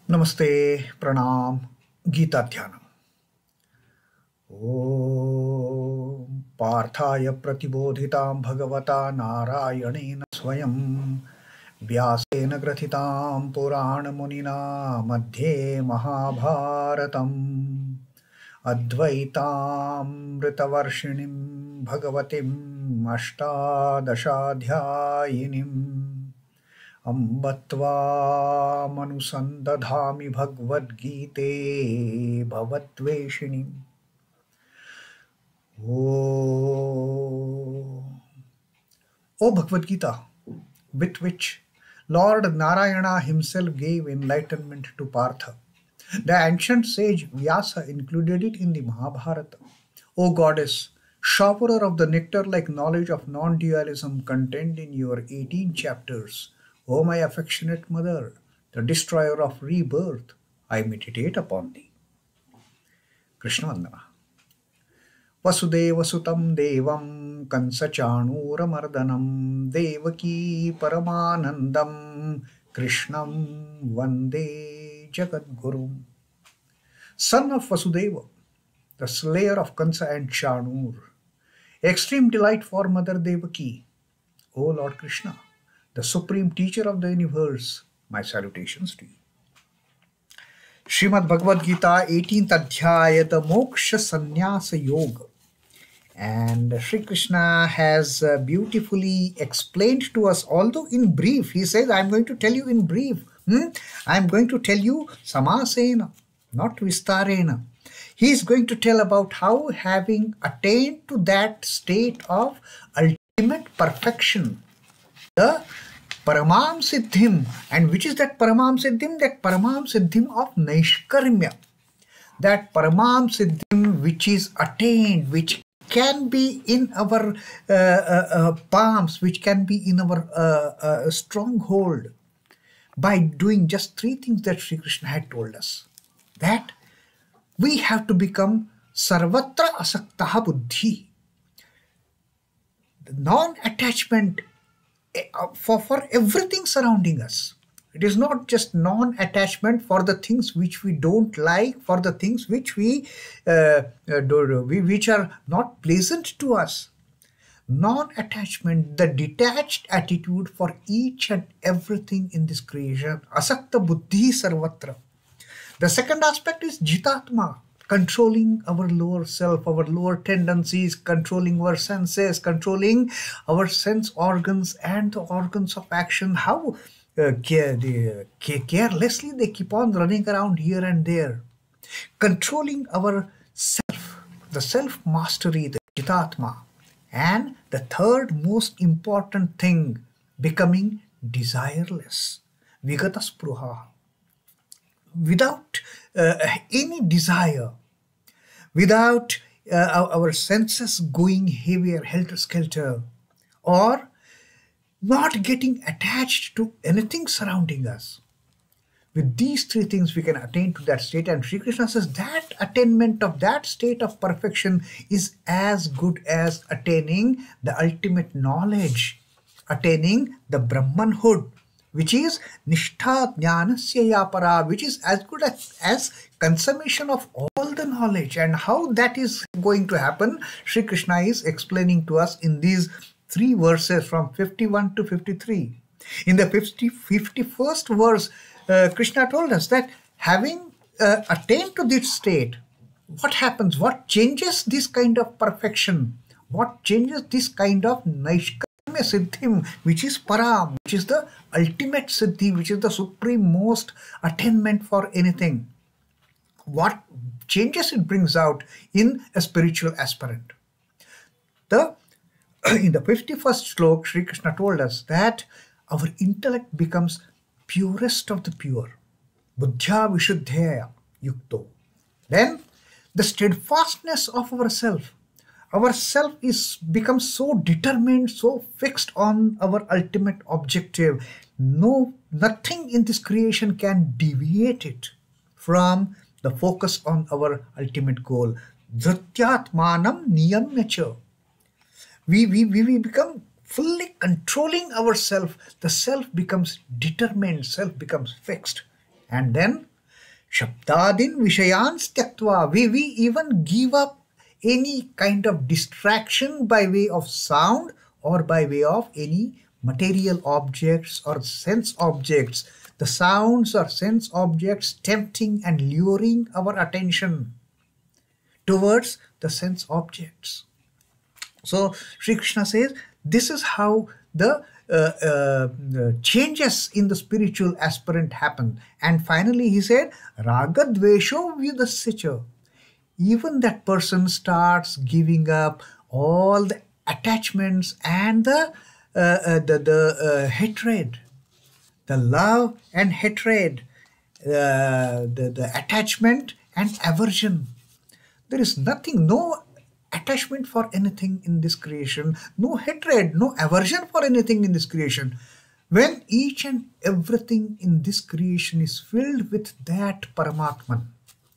Namaste, Pranam, Gita Dhyanam. Om Parthaya Pratibodhitam Bhagavata Narayanena Swayam Vyasena Grathitam Purana Munina Madhye Mahabharatam Advaitam Ritavarshinim Bhagavatim Ashtadashadhyayinim Ambatva manusandadhami Bhagavad Gite Bhavatveshinim. O Bhagavad Gita, with which Lord Narayana himself gave enlightenment to Partha. The ancient sage Vyasa included it in the Mahabharata. O Goddess, showerer of the nectar-like knowledge of non-dualism contained in your 18 chapters, O my affectionate mother, the destroyer of rebirth, I meditate upon thee. Krishna Vandana. Vasudeva Sutam Devam Kansachanuramardanam Devaki Paramanandam Krishnam Vande Jagadgurum. Son of Vasudeva, the slayer of Kansa and Chanur, extreme delight for Mother Devaki, O Lord Krishna, the supreme teacher of the universe, my salutations to you. Srimad Bhagavad Gita, 18th Adhyaya, the Moksha Sannyasa Yoga. And Sri Krishna has beautifully explained to us, although in brief. He says, I am going to tell you in brief. I am going to tell you samasena, not vistarena. He is going to tell about how, having attained to that state of ultimate perfection, the paramam siddhim, and which is that paramam siddhim? That paramam siddhim of naishkarmya. That paramam siddhim which is attained, which can be in our palms, which can be in our stronghold, by doing just three things that Sri Krishna had told us. That we have to become sarvatra asaktaha buddhi. The non-attachment for everything surrounding us. It is not just non-attachment for the things which we don't like, for the things which which are not pleasant to us. Non-attachment, the detached attitude for each and everything in this creation. Asakta buddhi sarvatra. The second aspect is jitatma, controlling our lower self, our lower tendencies, controlling our senses, controlling our sense organs and the organs of action. How carelessly they keep on running around here and there. Controlling our self, the self-mastery, the jitatma. And the third most important thing, becoming desireless, vigata spruha. Without any desire, without our senses going heavier, helter-skelter, or not getting attached to anything surrounding us. With these three things we can attain to that state, and Sri Krishna says that attainment of that state of perfection is as good as attaining the ultimate knowledge, attaining the Brahmanhood, which is nishtha jnanasya yapara, which is as good as consummation of all the knowledge. And how that is going to happen, Sri Krishna is explaining to us in these three verses from 51 to 53. In the 51st verse, Krishna told us that having attained to this state, what happens? What changes this kind of perfection? What changes this kind of naishkarmya siddhim, which is param, which is the ultimate siddhi, which is the supreme most attainment for anything? What changes it brings out in a spiritual aspirant? In the 51st Shloka, Sri Krishna told us that our intellect becomes purest of the pure. Buddhya vishuddhaya yukto. Then the steadfastness of ourself becomes so determined, so fixed on our ultimate objective. Nothing in this creation can deviate it from the focus on our ultimate goal. Dhrityatmanam niyamyacha. We become fully controlling ourself, the self becomes determined, self becomes fixed. And then Shabdadin Vishayans Tyaktva. We even give up any kind of distraction by way of sound or by way of any material objects or sense objects. The sounds or sense objects tempting and luring our attention towards the sense objects. So Sri Krishna says this is how the changes in the spiritual aspirant happen. And finally he said, Ragadvesho Vyudasya. Even that person starts giving up all the attachments and the hatred, the love and hatred, the attachment and aversion. There is nothing, no attachment for anything in this creation, no hatred, no aversion for anything in this creation. When each and everything in this creation is filled with that Paramatman,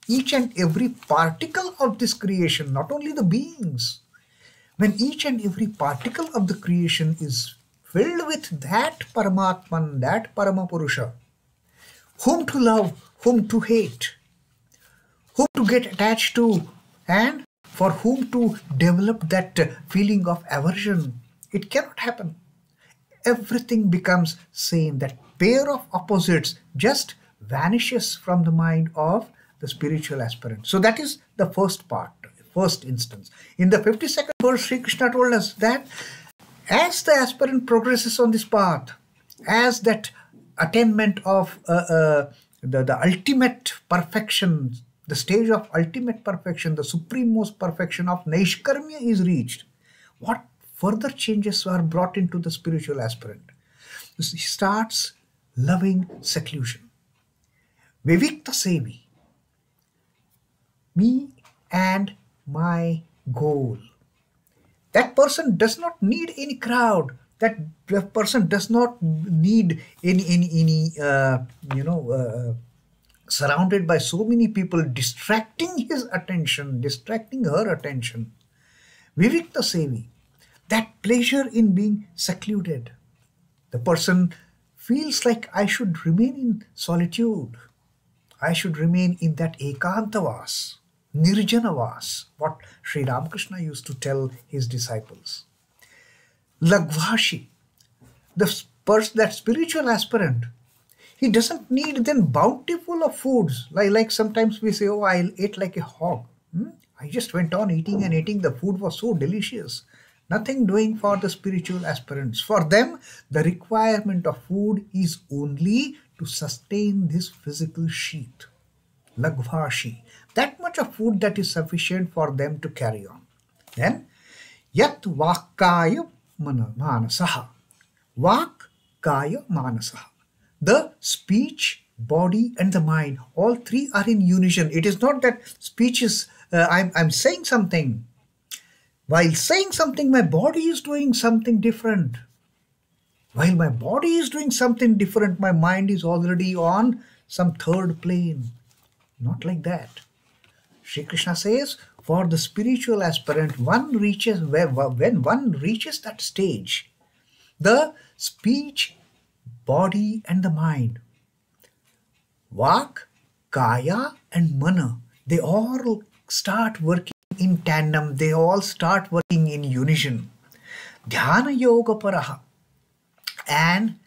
each and every particle of this creation, not only the beings, when each and every particle of the creation is filled with that Paramatman, that Paramapurusha, whom to love, whom to hate, whom to get attached to, and for whom to develop that feeling of aversion, it cannot happen. Everything becomes same. That pair of opposites just vanishes from the mind of the spiritual aspirant. So that is the first part, first instance. In the 52nd verse, Sri Krishna told us that as the aspirant progresses on this path, as that attainment of the ultimate perfection, the stage of ultimate perfection, the supremost perfection of Naishkarmya is reached, what further changes are brought into the spiritual aspirant? He starts loving seclusion. Vivikta Sevi, me and my goal. That person does not need any crowd. That person does not need any surrounded by so many people distracting his attention, distracting her attention. Vivikta Sevi, that pleasure in being secluded. The person feels like I should remain in solitude. I should remain in that ekantavas, nirjanavas, what Sri Ramakrishna used to tell his disciples. Lagvashi, that spiritual aspirant, he doesn't need then bountiful of foods. Like sometimes we say, oh, I ate like a hog. I just went on eating and eating. The food was so delicious. Nothing doing for the spiritual aspirants. For them, the requirement of food is only to sustain this physical sheath. Lagvashi, that much of food that is sufficient for them to carry on. Then, yat vakkaya manasaha. Vak, kaya, manasaha. The speech, body and the mind, all three are in unison. It is not that speech is, I'm saying something. While saying something, my body is doing something different. While my body is doing something different, my mind is already on some third plane. Not like that. Sri Krishna says, for the spiritual aspirant, when one reaches that stage, the speech, body and the mind, Vak, Kaya and Mana, they all start working in tandem. They all start working in unison. Dhyana Yoga Paraha. And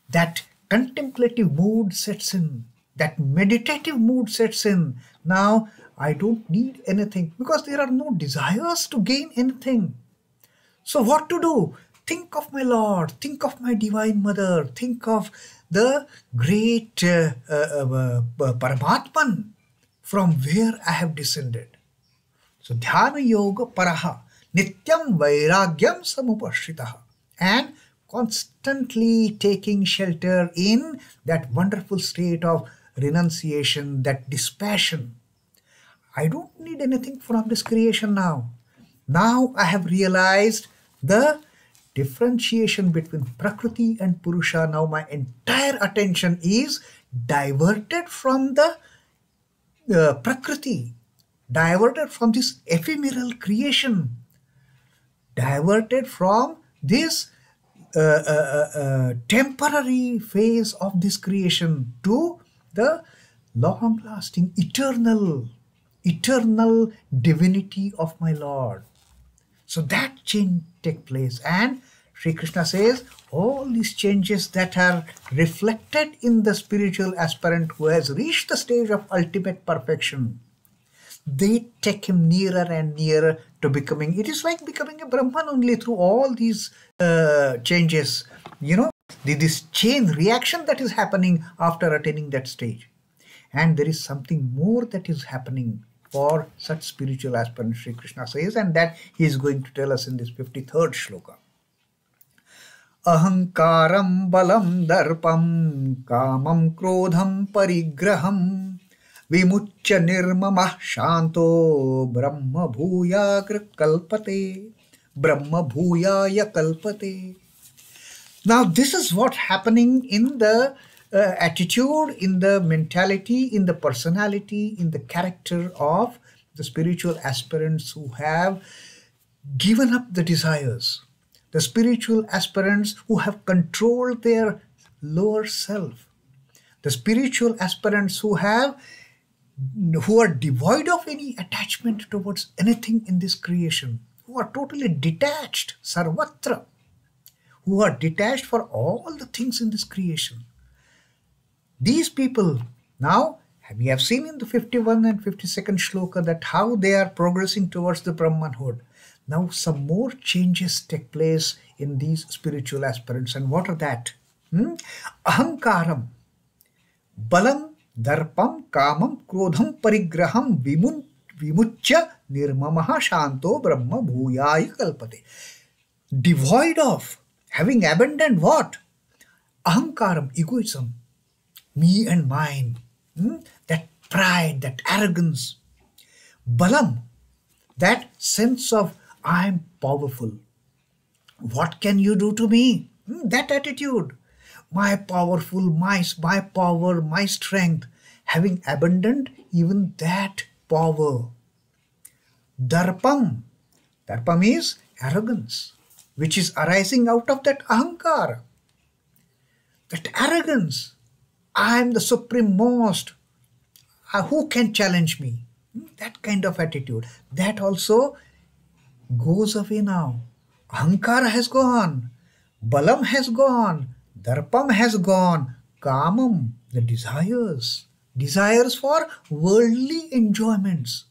that contemplative mood sets in. That meditative mood sets in. Now, I don't need anything because there are no desires to gain anything. So what to do? Think of my Lord, think of my Divine Mother, think of the great Paramatman from where I have descended. So Dhyana Yoga Paraha, Nityam Vairagyam Samupashitaha, and constantly taking shelter in that wonderful state of renunciation, that dispassion. I don't need anything from this creation now. Now I have realized the differentiation between Prakriti and Purusha. Now my entire attention is diverted from the Prakriti, diverted from this ephemeral creation, diverted from this temporary phase of this creation to the long-lasting, eternal divinity of my Lord. So that change take place. And Sri Krishna says all these changes that are reflected in the spiritual aspirant who has reached the stage of ultimate perfection, they take him nearer and nearer to becoming. It is like becoming a Brahman only through all these changes. You know, this chain reaction that is happening after attaining that stage. And there is something more that is happening for such spiritual aspirants, Sri Krishna says, and that he is going to tell us in this 53rd shloka. Ahaṅkāraṃ balaṃ darpaṃ kāmaṃ krodhaṃ parigraham vimucya nirmamaḥ śānto brahmabhūyāya kalpate. Now this is what happening in the attitude, in the mentality, in the personality, in the character of the spiritual aspirants who have given up the desires. The spiritual aspirants who have controlled their lower self. The spiritual aspirants who are devoid of any attachment towards anything in this creation, who are totally detached, sarvatra, who are detached for all the things in this creation. These people, now we have seen in the 51 and 52nd shloka that how they are progressing towards the Brahmanhood. Now some more changes take place in these spiritual aspirants. And what are that? Ahaṅkāraṃ, balaṃ, darpaṃ, kāmaṃ, krodhaṃ, parigraham, vimucya, nirmamaḥ, śānto, brahmabhūyāya, kalpate. Devoid of, having abandoned what? Ahaṅkāraṃ, egoism. Me and mine, that pride, that arrogance. Balaṃ, that sense of I am powerful. What can you do to me? That attitude. My powerful, my power, my strength. Having abandoned even that power. Darpaṃ. Darpaṃ is arrogance, which is arising out of that ahaṅkāra. That arrogance. I am the supreme most. Who can challenge me? That kind of attitude. That also goes away now. Ahaṅkāra has gone. Balaṃ has gone. Darpaṃ has gone. Kāmaṃ, the desires. Desires for worldly enjoyments.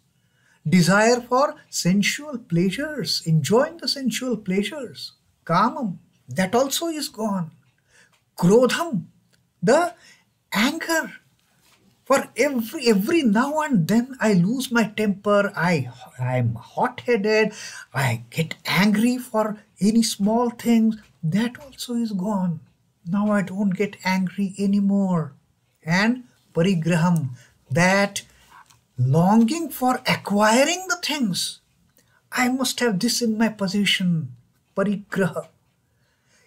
Desire for sensual pleasures. Enjoying the sensual pleasures. Kāmaṃ, that also is gone. Krodhaṃ, the anger. For every now and then I lose my temper, I am hot-headed, I get angry for any small things. That also is gone. Now I don't get angry anymore. And parigraham, that longing for acquiring the things. I must have this in my possession. Parigraha.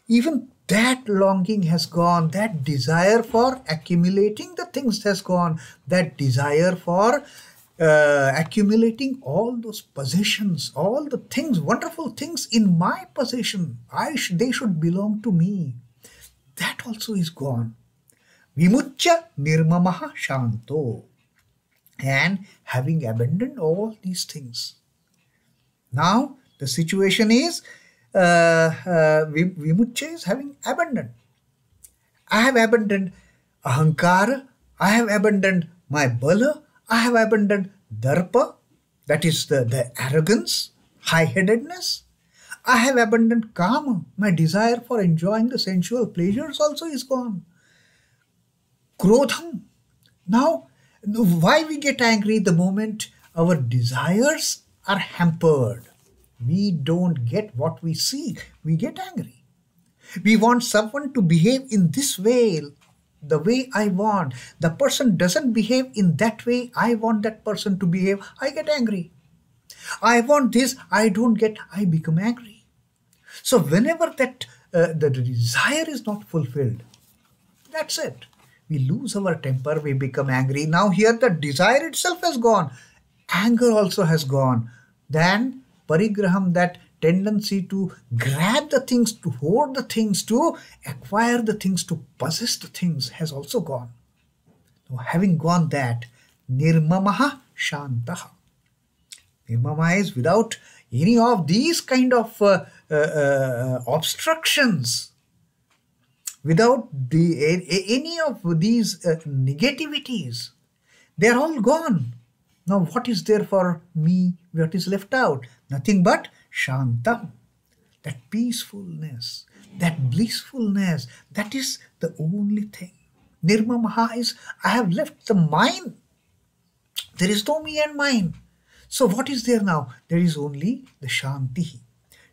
Even that longing has gone, that desire for accumulating the things has gone, that desire for accumulating all those possessions, all the things, wonderful things in my possession. They should belong to me. That also is gone. Vimucya nirmamaḥ śānto. And having abandoned all these things. Now the situation is, vimucya is having abandoned. I have abandoned ahaṅkāra, I have abandoned my bala, I have abandoned darpa, that is the arrogance, high-headedness. I have abandoned kāmaṃ, my desire for enjoying the sensual pleasures also is gone. Krodhaṃ. Now, why we get angry? The moment our desires are hampered, we don't get what we seek, we get angry. We want someone to behave in this way, the way I want. The person doesn't behave in that way I want that person to behave, I get angry. I want this, I don't get, I become angry. So whenever that the desire is not fulfilled, that's it. We lose our temper, we become angry. Now here the desire itself has gone. Anger also has gone. Then parigraham, that tendency to grab the things, to hoard the things, to acquire the things, to possess the things has also gone. Having gone that, nirmamaḥ śāntaḥ. Nirmamaḥ is without any of these kind of obstructions, without any of these negativities. They are all gone. Now what is there for me? What is left out? Nothing but śāntam. That peacefulness, that blissfulness, that is the only thing. Nirmamaḥ is, I have left the mine. There is no me and mine. So what is there now? There is only the shanti.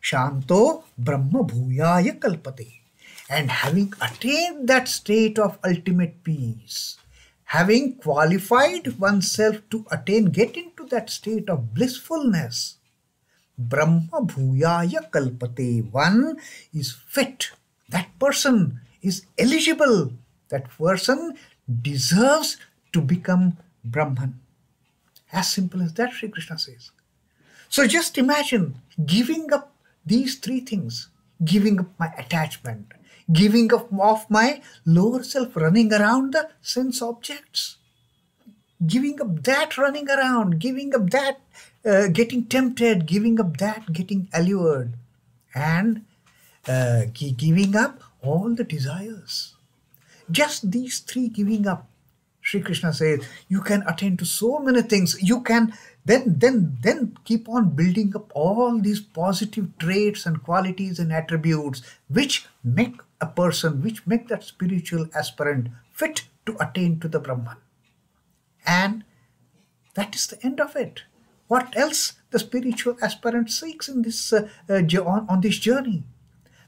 Śānto brahmabhūyāya kalpate. And having attained that state of ultimate peace, having qualified oneself to get into that state of blissfulness, brahmabhūyāya kalpate, one is fit. That person is eligible. That person deserves to become Brahman. As simple as that, Sri Krishna says. So just imagine giving up these three things, giving up my attachment, giving up of my lower self running around the sense objects, giving up that running around, giving up that getting tempted, giving up that getting allured, and giving up all the desires. Just these three giving up, Sri Krishna says, you can attain to so many things. You can then keep on building up all these positive traits and qualities and attributes which make a person, which make that spiritual aspirant fit to attain to the Brahman. And that is the end of it. What else the spiritual aspirant seeks in this on this journey?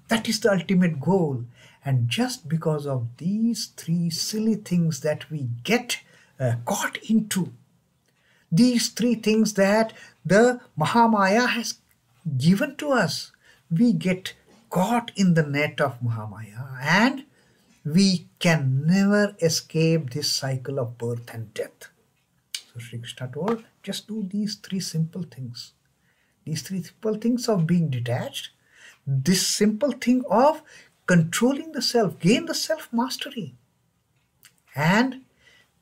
That is the ultimate goal. And just because of these three silly things that we get caught into, these three things that the Mahamaya has given to us, we get caught in the net of Mahamaya, and we can never escape this cycle of birth and death. So Sri Krishna told, just do these three simple things. These three simple things of being detached, this simple thing of controlling the self, gain the self-mastery, and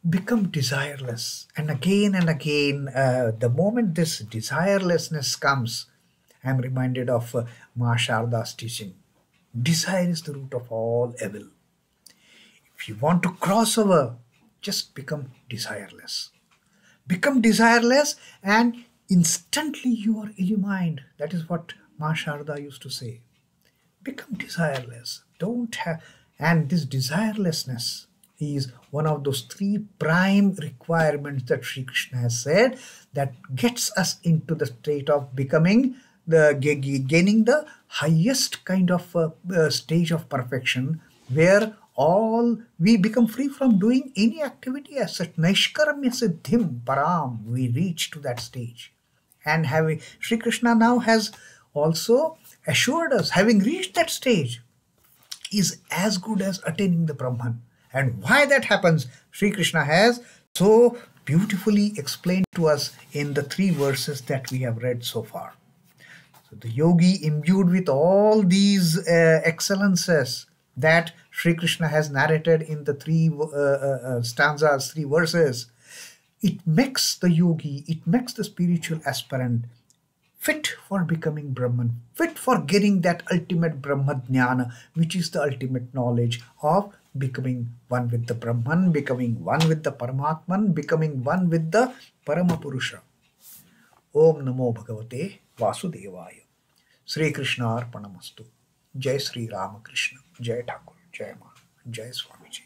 become desireless. And again, the moment this desirelessness comes, I am reminded of Ma Sharda's teaching. Desire is the root of all evil. If you want to cross over, just become desireless. Become desireless and instantly you are illumined. That is what Ma Sharda used to say. Become desireless. And this desirelessness is one of those three prime requirements that Sri Krishna has said that gets us into the state of gaining the highest kind of stage of perfection, where we become free from doing any activity as such. Naishkaramya siddhim param, we reach to that stage. And Sri Krishna now has also assured us, having reached that stage is as good as attaining the Brahman. And why that happens, Sri Krishna has so beautifully explained to us in the 3 verses that we have read so far. So the yogi, imbued with all these excellences that Sri Krishna has narrated in the 3 stanzas, 3 verses, it makes the yogi, it makes the spiritual aspirant fit for becoming Brahman, fit for getting that ultimate Brahma-jnana, which is the ultimate knowledge of becoming one with the Brahman, becoming one with the Paramatman, becoming one with the Paramapurusha. Om Namo Bhagavate Vasudevaya. Sri Krishna Arpanamastu. Jai Sri Ramakrishna. Jai Thakur. Jai Ma. Jai Swamiji.